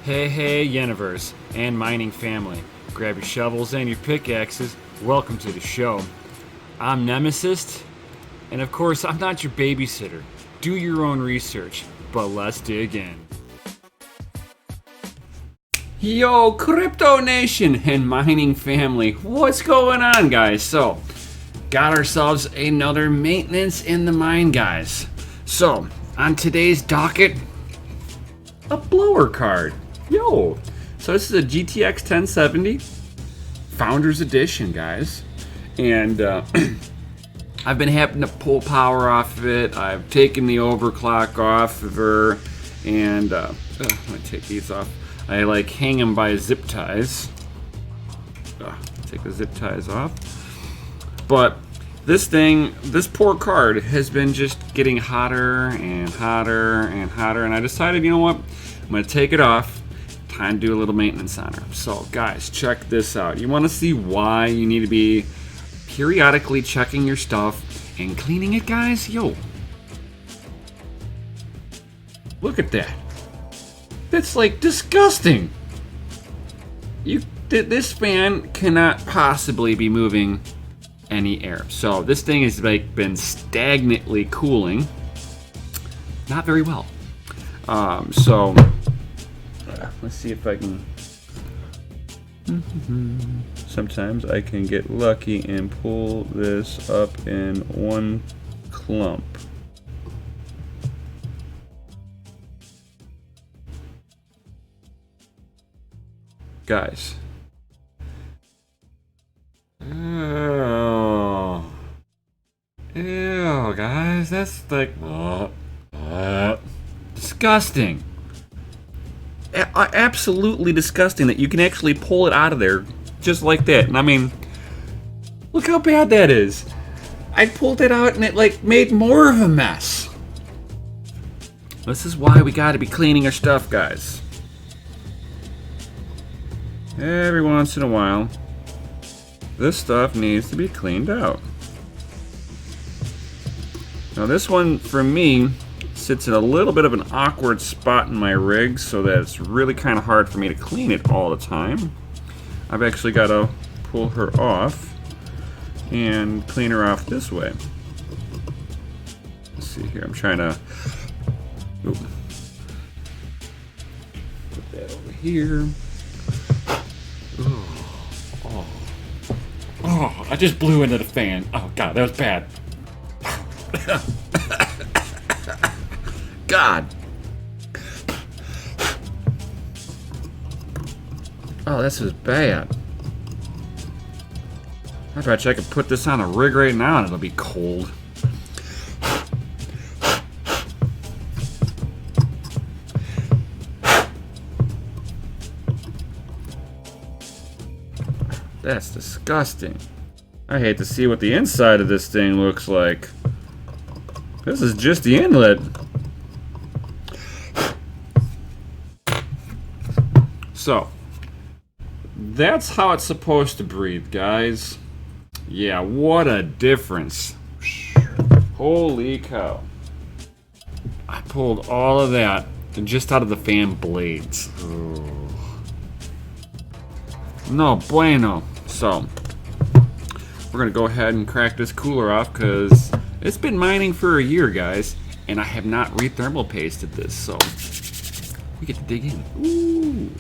Hey, universe and mining family. Grab your shovels and your pickaxes. Welcome to the show. I'm Nemesis, and of course, I'm not your babysitter. Do your own research, but let's dig in. Yo, Crypto Nation and mining family, what's going on, guys? So, got ourselves another maintenance in the mine, guys. So, on today's docket, a blower card. Yo, so this is a GTX 1070 Founders Edition, guys, and I've been having to pull power off of it. I've taken the overclock off of her, and I'm gonna take these off. I like hang them by zip ties. Take the zip ties off. But this poor card has been just getting hotter and hotter and hotter, and I decided, you know what, I'm gonna take it off. Time to do a little maintenance on her. So guys, check this out. You want to see why you need to be periodically checking your stuff and cleaning it, guys? Yo, look at that. That's like disgusting. This fan cannot possibly be moving any air. So this thing has like been stagnantly cooling, not very well. So let's see if I can. Sometimes I can get lucky and pull this up in one clump. Guys. Ew, guys, that's like disgusting. Absolutely disgusting that you can actually pull it out of there just like that. And I mean, look how bad that is. I pulled it out and it like made more of a mess. This is why we got to be cleaning our stuff, guys. Every once in a while, this stuff needs to be cleaned out. Now this one, for me, sits in a little bit of an awkward spot in my rig, so that it's really kind of hard for me to clean it all the time. I've actually got to pull her off and clean her off this way. Let's see here. I'm trying to put that over here. Oh, I just blew into the fan. Oh god, that was bad. God. Oh, this is bad. I bet you I could put this on a rig right now and it'll be cold. That's disgusting. I hate to see what the inside of this thing looks like. This is just the inlet. So, that's how it's supposed to breathe, guys. Yeah, what a difference. Holy cow. I pulled all of that just out of the fan blades. Oh. No bueno. So, we're going to go ahead and crack this cooler off because it's been mining for a year, guys, and I have not rethermal pasted this, so we get to dig in. Ooh.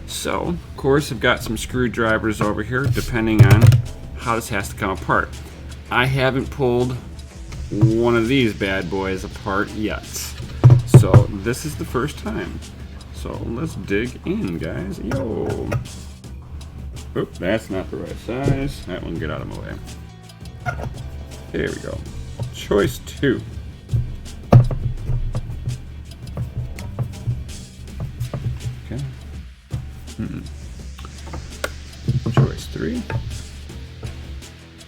So, of course, I've got some screwdrivers over here, depending on how this has to come apart. I haven't pulled one of these bad boys apart yet. So, this is the first time. So, let's dig in, guys. Yo. Oop, that's not the right size. That one, get out of my way. There we go. Choice 2. Okay. Choice 3.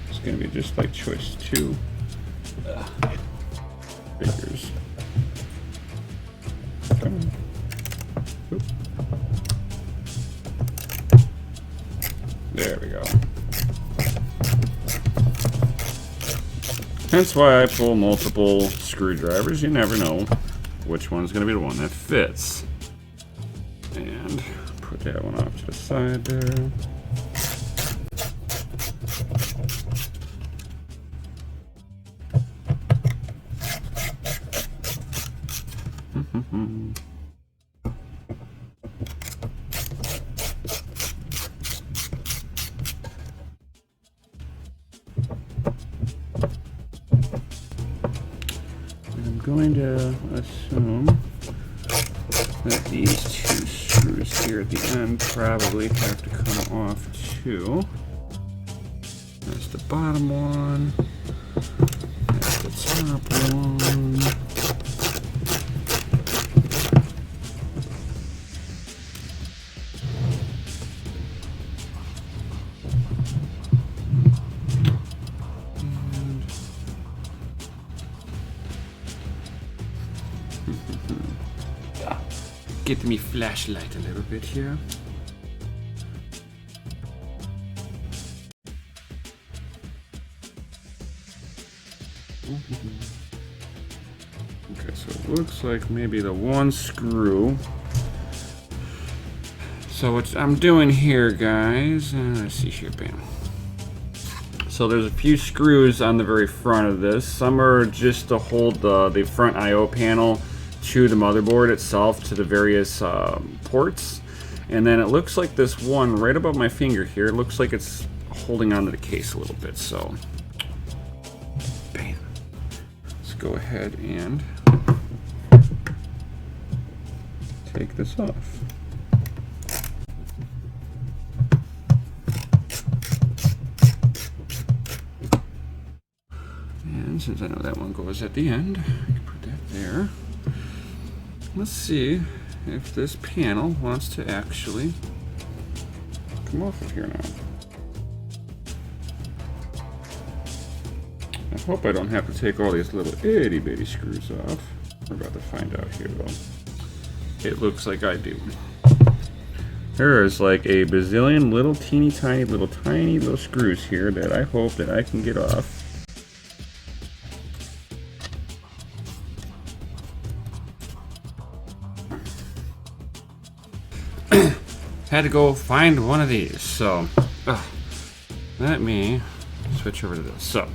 It's going to be just like choice 2. Figures. Come on. Oop. There we go. That's why I pull multiple screwdrivers. You never know which one's going to be the one that fits. And put that one off to the side there. I'm going to assume that these two screws here at the end probably have to come off too. There's the bottom one. There's the top one. Get me flashlight a little bit here. Okay, so it looks like maybe the one screw. So what I'm doing here, guys, let's see here, bam. So there's a few screws on the very front of this. Some are just to hold the front I/O panel to the motherboard itself, to the various ports. And then it looks like this one right above my finger here, it looks like it's holding onto the case a little bit. So bam. Let's go ahead and take this off. And since I know that one goes at the end, I can put that there. Let's see if this panel wants to actually come off of here now. I hope I don't have to take all these little itty bitty screws off. We're about to find out here though. It looks like I do. There's like a bazillion little teeny tiny little screws here that I hope that I can get off. Had to go find one of these, so let me switch over to this. So,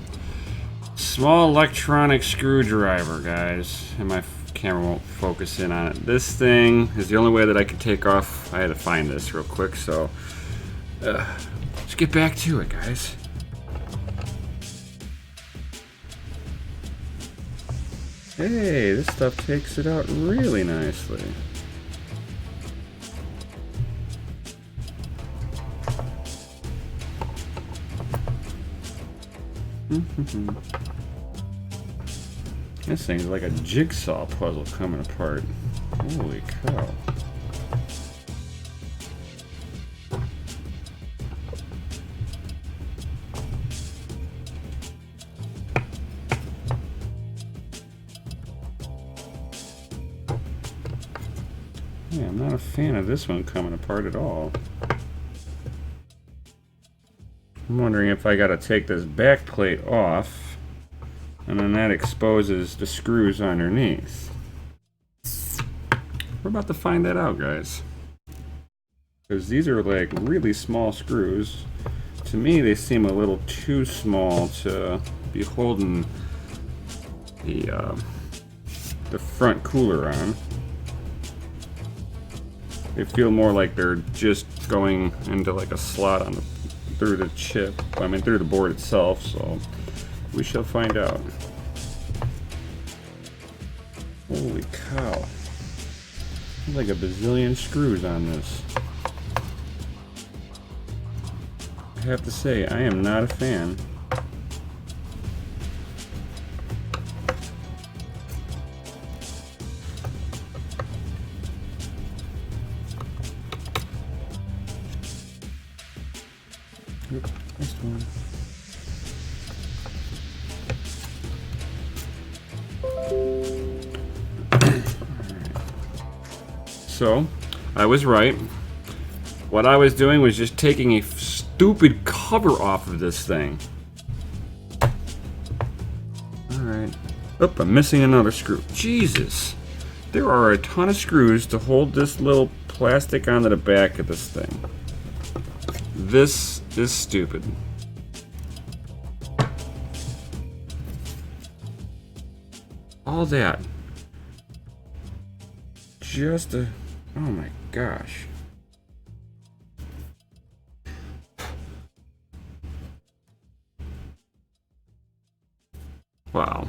small electronic screwdriver, guys, and my camera won't focus in on it. This thing is the only way that I could take off. I had to find this real quick, so let's get back to it, guys. Hey, this stuff takes it out really nicely. This thing's like a jigsaw puzzle coming apart. Holy cow. Yeah, I'm not a fan of this one coming apart at all. I'm wondering if I gotta take this back plate off, and then that exposes the screws underneath. We're about to find that out, guys. Because these are like really small screws. To me, they seem a little too small to be holding the front cooler on. They feel more like they're just going into like a slot on the through the chip, I mean through the board itself, so we shall find out. Holy cow. There's like a bazillion screws on this. I have to say, I am not a fan. Oop, next one. So, I was right. What I was doing was just taking a stupid cover off of this thing. Alright. Oop, I'm missing another screw. Jesus! There are a ton of screws to hold this little plastic onto the back of this thing. This is stupid. All that. Just a... Oh my gosh. Wow.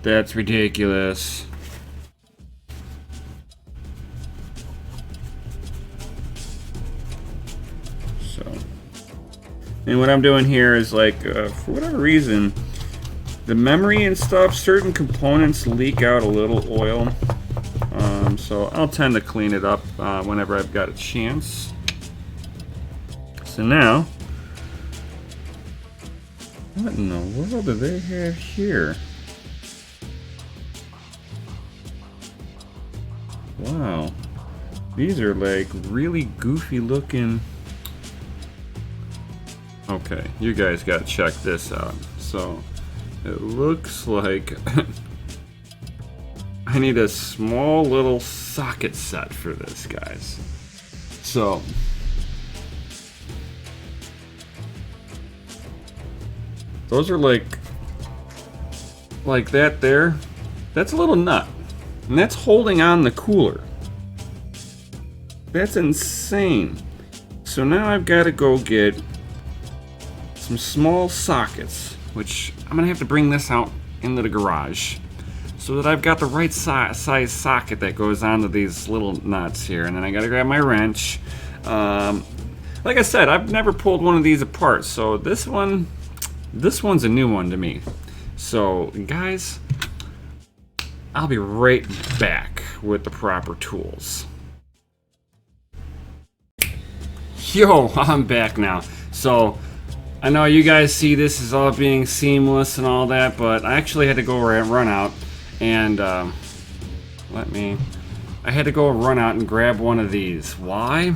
That's ridiculous. So, and what I'm doing here is like, for whatever reason, the memory and stuff, certain components leak out a little oil. So I'll tend to clean it up whenever I've got a chance. So now, what in the world do they have here? Wow. These are like really goofy looking. Okay, you guys gotta check this out. So, it looks like I need a small little socket set for this, guys. So, those are like that there. That's a little nut. And that's holding on the cooler. That's insane. So now I've got to go get some small sockets, which I'm going to have to bring this out into the garage so that I've got the right size socket that goes onto these little nuts here. And then I got to grab my wrench. Like I said, I've never pulled one of these apart, so this one's a new one to me. So, guys, I'll be right back with the proper tools. Yo, I'm back now. So, I know you guys see this as all being seamless and all that, but I actually had to go run out and I had to go run out and grab one of these. Why?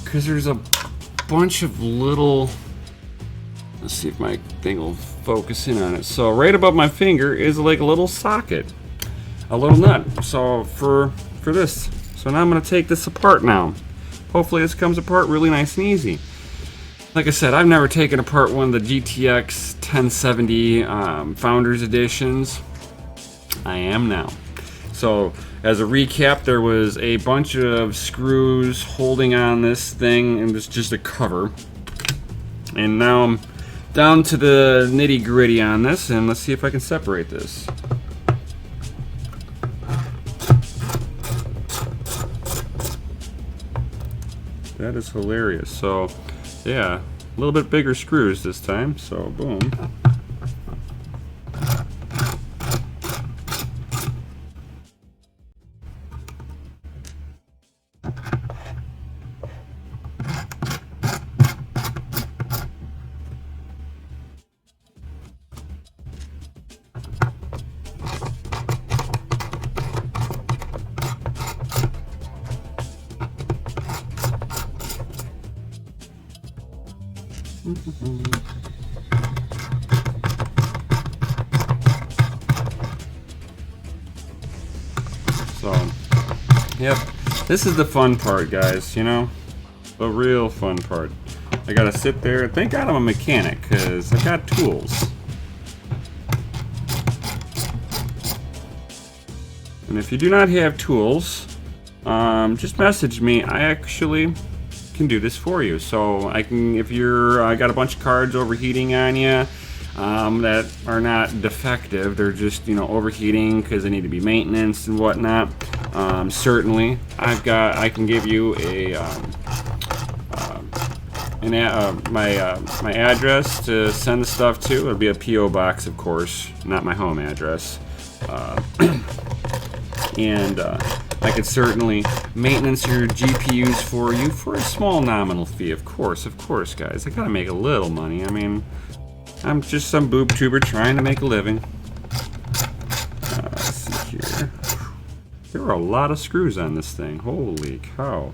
Because there's a bunch of little... Let's see if my thing will focus in on it. So right above my finger is like a little socket, a little nut. So for this. So now I'm going to take this apart now. Hopefully this comes apart really nice and easy. Like I said, I've never taken apart one of the GTX 1070 Founders Editions. I am now. So as a recap, there was a bunch of screws holding on this thing, and it's just a cover. And now I'm down to the nitty gritty on this, and let's see if I can separate this. That is hilarious. So yeah, a little bit bigger screws this time, so boom. So, yep, this is the fun part, guys, you know, the real fun part. I gotta sit there. Thank God I'm a mechanic, because I got tools. And if you do not have tools, just message me. I actually can do this for you. So I can, if you're got a bunch of cards overheating on you that are not defective, they're just, you know, overheating because they need to be maintenance and whatnot. Certainly, I can give you my address to send the stuff to. It'll be a PO box, of course, not my home address. And I could certainly maintenance your GPUs for you for a small nominal fee. Of course, guys. I gotta make a little money. I mean, I'm just some boob tuber trying to make a living. Let's see here. There are a lot of screws on this thing. Holy cow.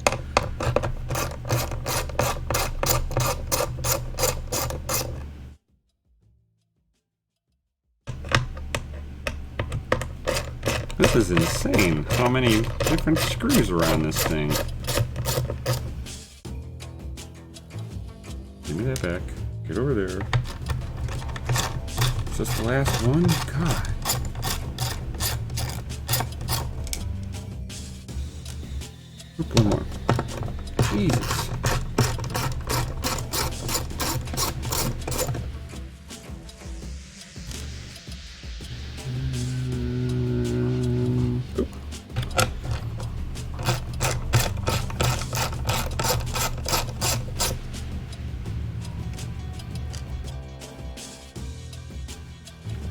This is insane. How many different screws are on this thing? Give me that back. Get over there. Is this the last one? God. Oop, one more. Jesus. Oop.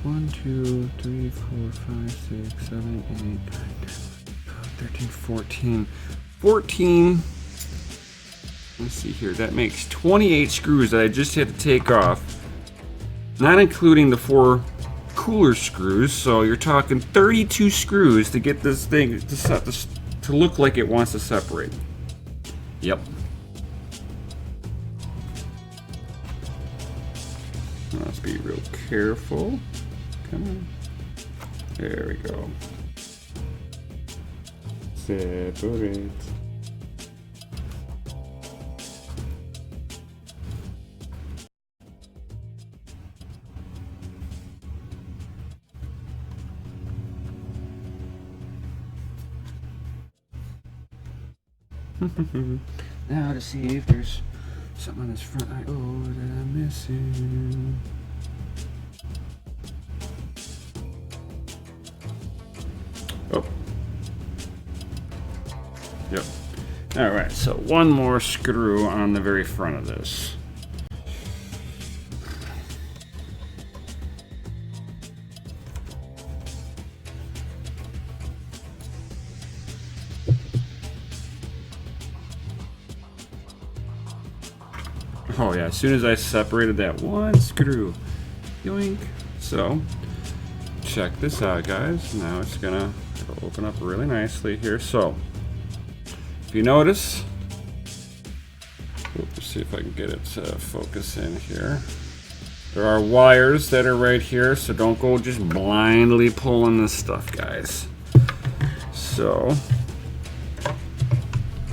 One, 2, 3, 4, 5, 6, 7, 8, 9, 10, 12, 13, 14. 14. Let's see here. That makes 28 screws that I just had to take off. Not including the 4 cooler screws. So you're talking 32 screws to get this thing to look like it wants to separate. Yep. Let's be real careful. Come on. There we go. Separate. Now to see if there's something on this front eye. Oh, that I'm missing. Oh. Yep. All right, so one more screw on the very front of this. Oh yeah, as soon as I separated that one screw, yoink. So, check this out, guys. Now it'll open up really nicely here. So, if you notice, let's see if I can get it to focus in here. There are wires that are right here, so don't go just blindly pulling this stuff, guys. So,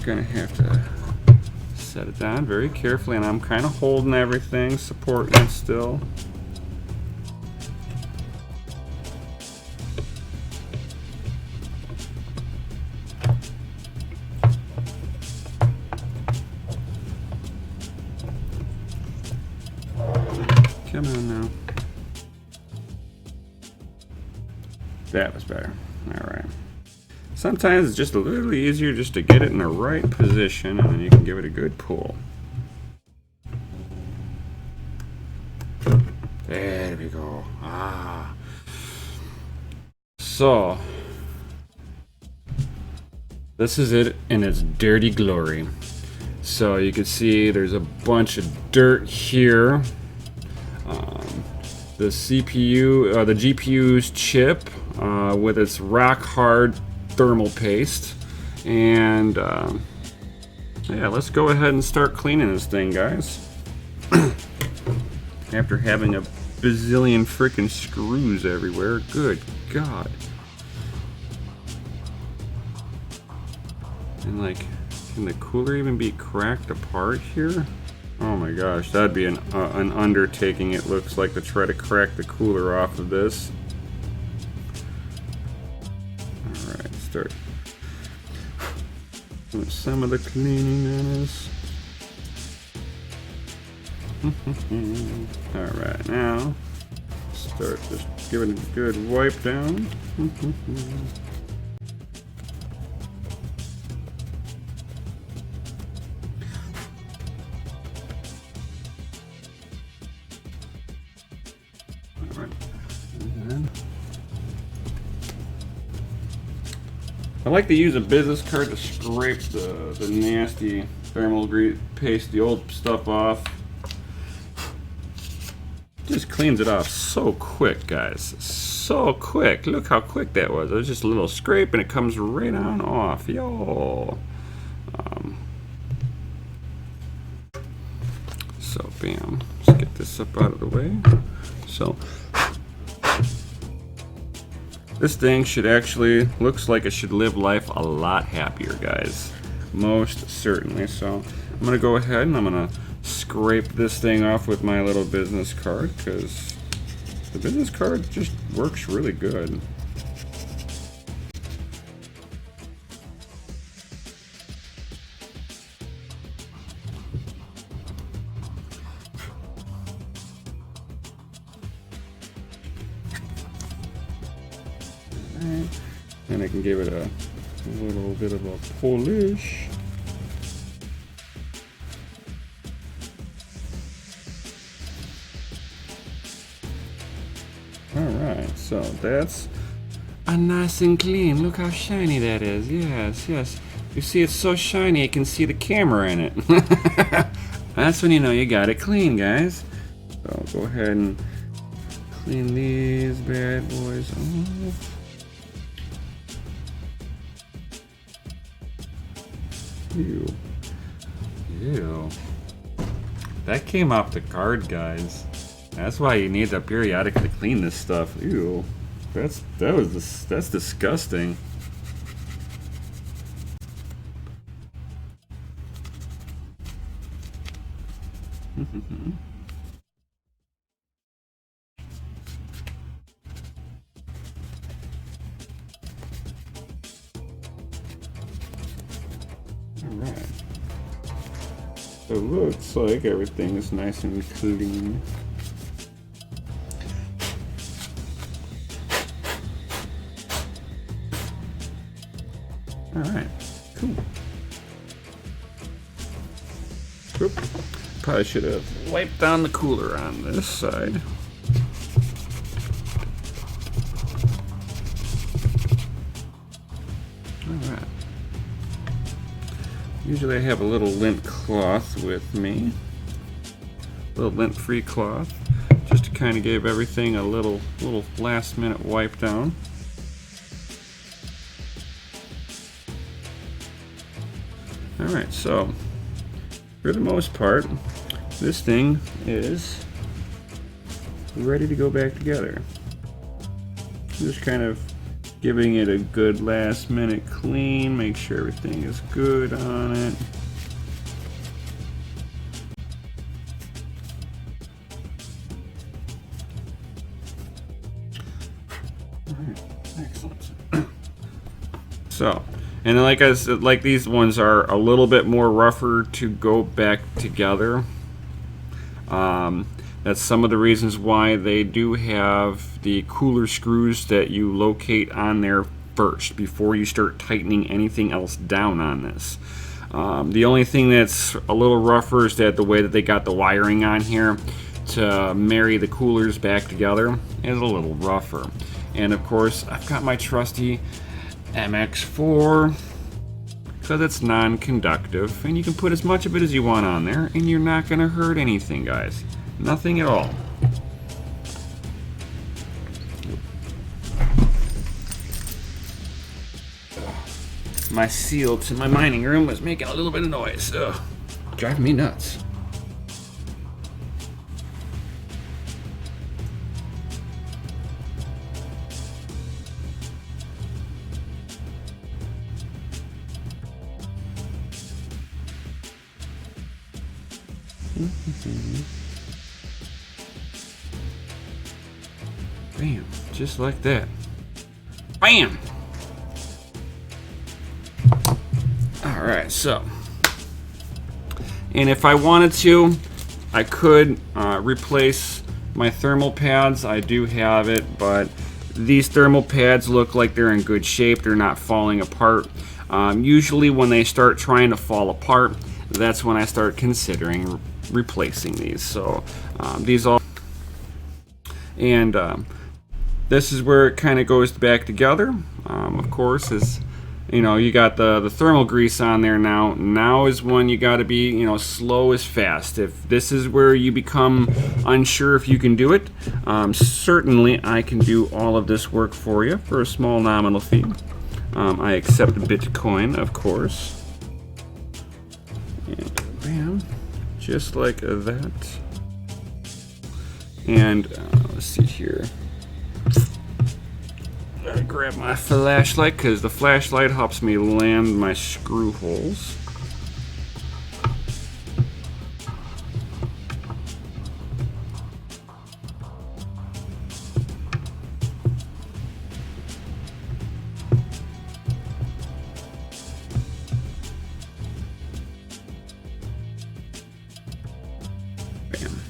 gonna have to set it down very carefully, and I'm kind of holding everything, supporting it still. Come on now. That was better. All right. Sometimes it's just a little easier just to get it in the right position, and then you can give it a good pull. There we go. Ah. So, this is it in its dirty glory. So you can see there's a bunch of dirt here. The CPU, the GPU's chip with its rock hard thermal paste, and yeah, let's go ahead and start cleaning this thing, guys. After having a bazillion freaking screws everywhere, good God. And like, can the cooler even be cracked apart here? Oh my gosh, that'd be an undertaking, it looks like, to try to crack the cooler off of this. Alright, start doing some of the cleaning on this. Alright, now start just giving it a good wipe down. I like to use a business card to scrape the nasty thermal paste, the old stuff off. Just cleans it off so quick, guys. So quick. Look how quick that was. It was just a little scrape and it comes right on off. Yo. So bam. Let's get this up out of the way. So This thing should actually, looks like it should live life a lot happier, guys. Most certainly. So I'm gonna go ahead and I'm gonna scrape this thing off with my little business card, because the business card just works really good. And I can give it a little bit of a polish. Alright, so that's a nice and clean. Look how shiny that is. Yes, yes. You see it's so shiny you can see the camera in it. That's when you know you got it clean, guys. So go ahead and clean these bad boys off. Ew. Ew. That came off the card, guys. That's why you need to periodically clean this stuff. Ew. That's disgusting. Alright. So it looks like everything is nice and clean. Alright, cool. Oop. Probably should have wiped down the cooler on this side. Alright. Usually I have a little lint cloth with me. A little lint-free cloth. Just to kind of give everything a little last minute wipe down. Alright, so for the most part, this thing is ready to go back together. Just kind of giving it a good last minute clean, make sure everything is good on it. Alright, excellent. So, and like I said, like these ones are a little bit more rougher to go back together. That's some of the reasons why they do have the cooler screws that you locate on there first before you start tightening anything else down on this. The only thing that's a little rougher is that the way that they got the wiring on here to marry the coolers back together is a little rougher. And of course, I've got my trusty MX4 because it's non-conductive, and you can put as much of it as you want on there and you're not going to hurt anything, guys. Nothing at all. My seal to my mining room was making a little bit of noise. Ugh, driving me nuts. Bam, just like that. Bam! Alright, so. And if I wanted to, I could replace my thermal pads. I do have it, but these thermal pads look like they're in good shape. They're not falling apart. Usually when they start trying to fall apart, that's when I start considering replacing these. So these all, and this is where it kind of goes back together. Of course, is, you know, you got the thermal grease on there now. Now is when you got to be, you know, slow is fast. If this is where you become unsure if you can do it, certainly I can do all of this work for you for a small nominal fee. I accept Bitcoin, of course. And bam, just like that. And let's see here. I grab my flashlight because the flashlight helps me land my screw holes. Bam.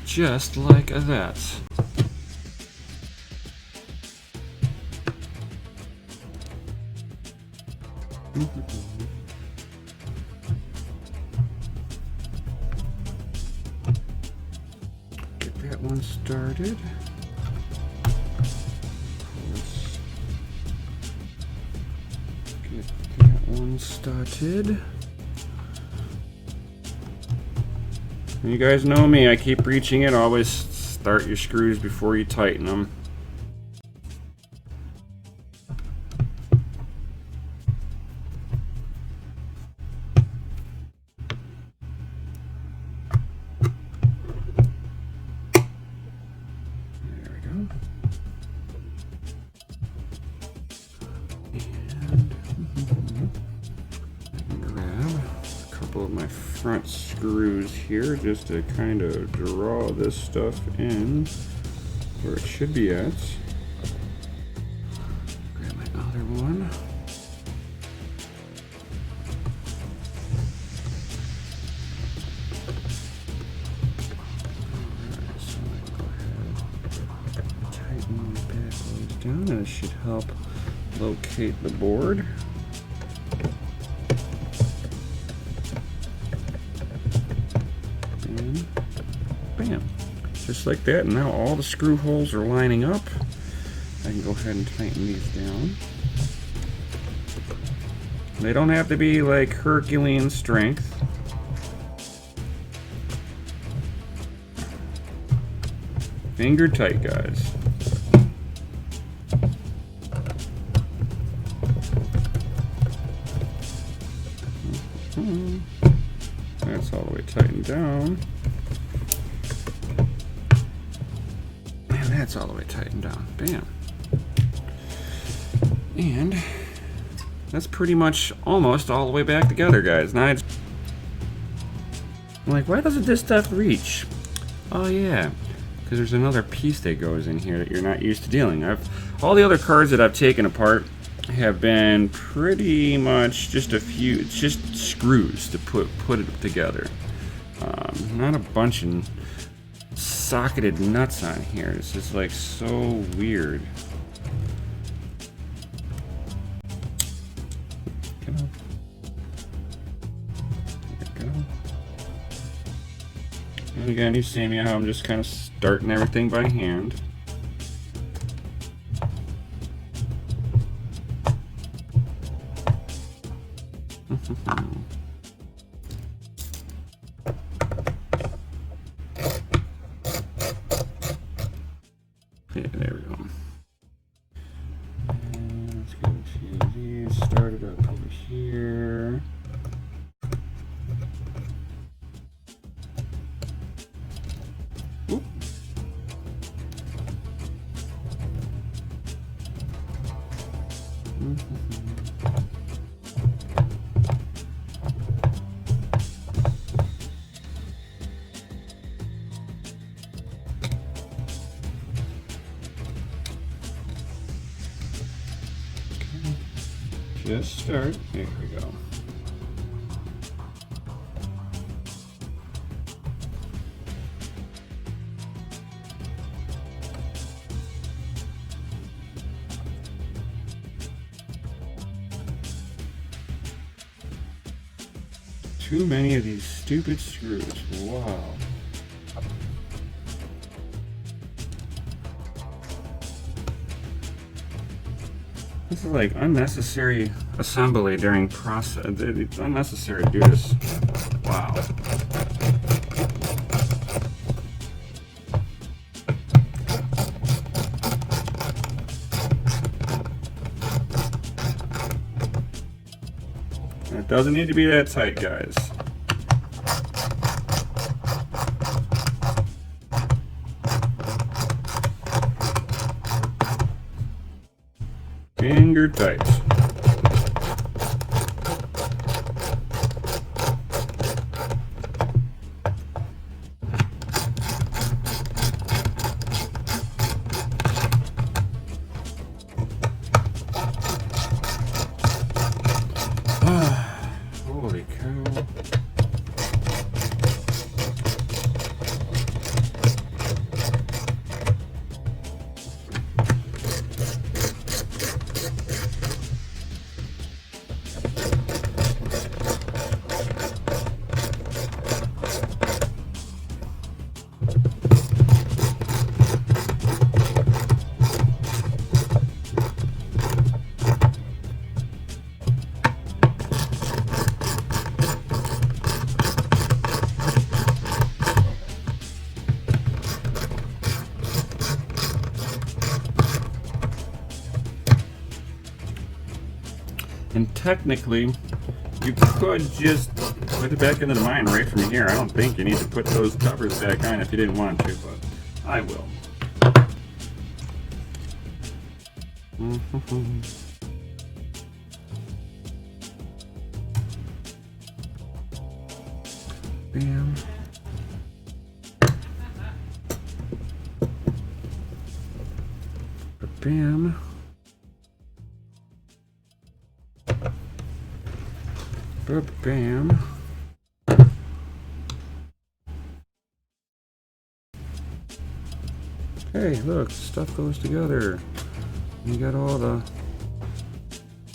Just like that. Get that one started. Get that one started. You guys know me, I keep reaching it. Always start your screws before you tighten them. Of my front screws here just to kind of draw this stuff in where it should be at. Grab my other one. Alright, so I go ahead and tighten the back ones down, and it should help locate the board. Bam. Just like that, and now all the screw holes are lining up. I can go ahead and tighten these down. They don't have to be like Herculean strength. Finger tight, guys. That's all the way tightened down. And that's all the way tightened down. Bam. And that's pretty much almost all the way back together, guys. Now I'm like, why doesn't this stuff reach? Oh yeah, because there's another piece that goes in here that you're not used to dealing. All the other cards that I've taken apart have been pretty much just a few, it's just screws to put it together. Not a bunch of socketed nuts on here. It's just like so weird. There we go. And again, you see me how I'm just kind of starting everything by hand. Yeah, there we go. And let's go to these, start it up over here. Oop. Just start. There we go. Too many of these stupid screws. Wow. This is like unnecessary assembly during process. It's unnecessary to do this. Wow. It doesn't need to be that tight, guys. finger tight. Holy cow. And technically, you could just put it back into the mine right from here. I don't think you need to put those covers back on if you didn't want to, but I will. Bam. Bam. Bam. Hey, look, stuff goes together. You got all the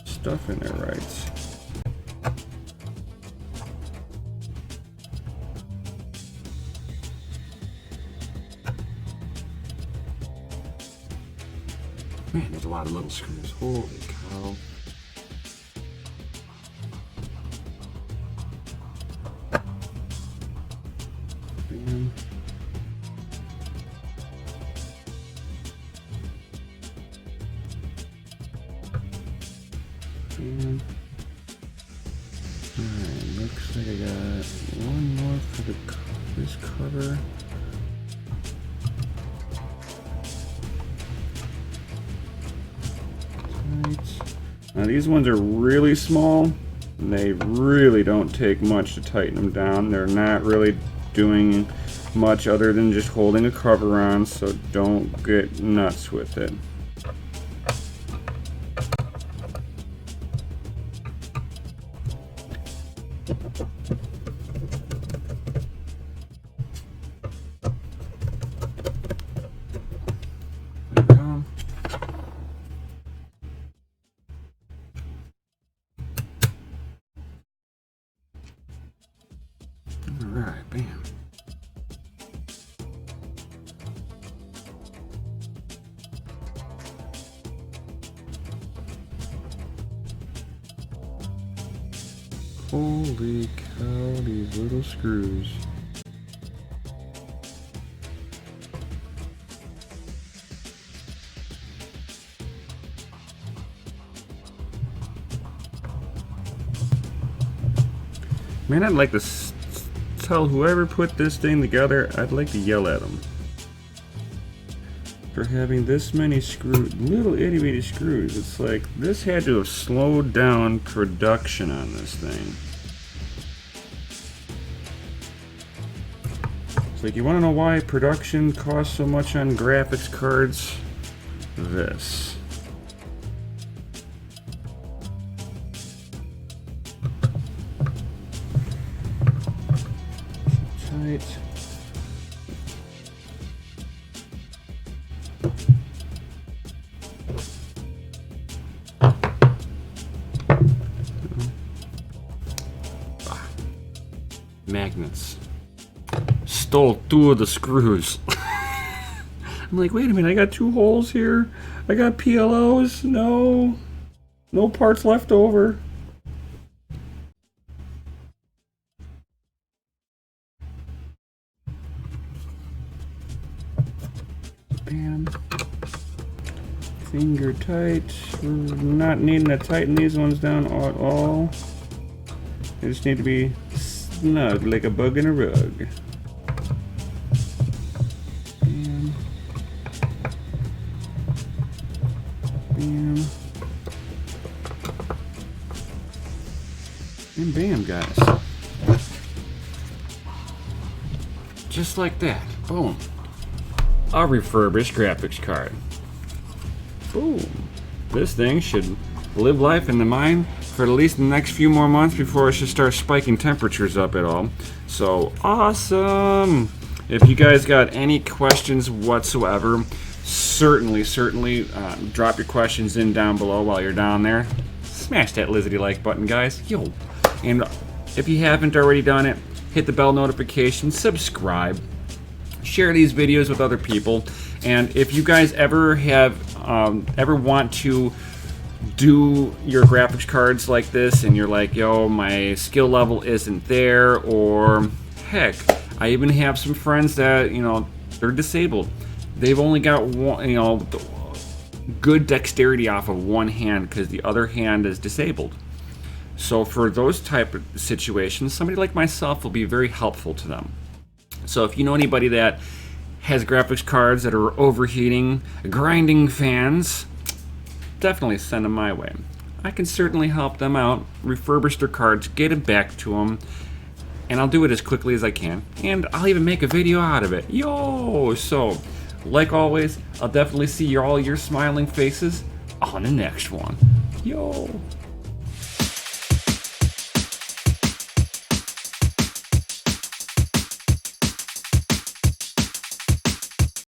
stuff in there, right? Man, there's a lot of little screws. Holy cow. Bam. Bam. Alright, looks like I got one more for this cover. Now these ones are really small, and they really don't take much to tighten them down. They're not really doing much other than just holding a cover on, so don't get nuts with it. There we go. Alright, bam. Holy cow, these little screws. Man, I'd like to tell whoever put this thing together, I'd like to yell at them for having this many screws, little itty bitty screws. It's like this had to have slowed down production on this thing. It's like, you want to know why production costs so much on graphics cards? This. Tight. Magnets. Stole 2 of the screws. I'm like, wait a minute, I got 2 holes here. I got PLOs. No parts left over. Bam. Finger tight. We're not needing to tighten these ones down at all. They just need to be snug like a bug in a rug. Bam. Bam. And bam, guys. Just like that. Boom. A refurbished graphics card. Boom. This thing should live life in the mine for at least the next few more months before it should start spiking temperatures up at all. So awesome. If you guys got any questions whatsoever, certainly drop your questions in down below while you're down there. Smash that lizardy like button, guys. Yo. And if you haven't already done it, hit the bell notification, subscribe, share these videos with other people. And if you guys ever want to do your graphics cards like this and you're like, yo, my skill level isn't there, or heck, I even have some friends that, you know, they're disabled. They've only got one, you know, good dexterity off of one hand because the other hand is disabled. So for those type of situations, somebody like myself will be very helpful to them. So if you know anybody that has graphics cards that are overheating, grinding fans, definitely send them my way. I can certainly help them out, refurbish their cards, get it back to them, and I'll do it as quickly as I can. And I'll even make a video out of it. Yo! So, like always, I'll definitely see all your smiling faces on the next one. Yo!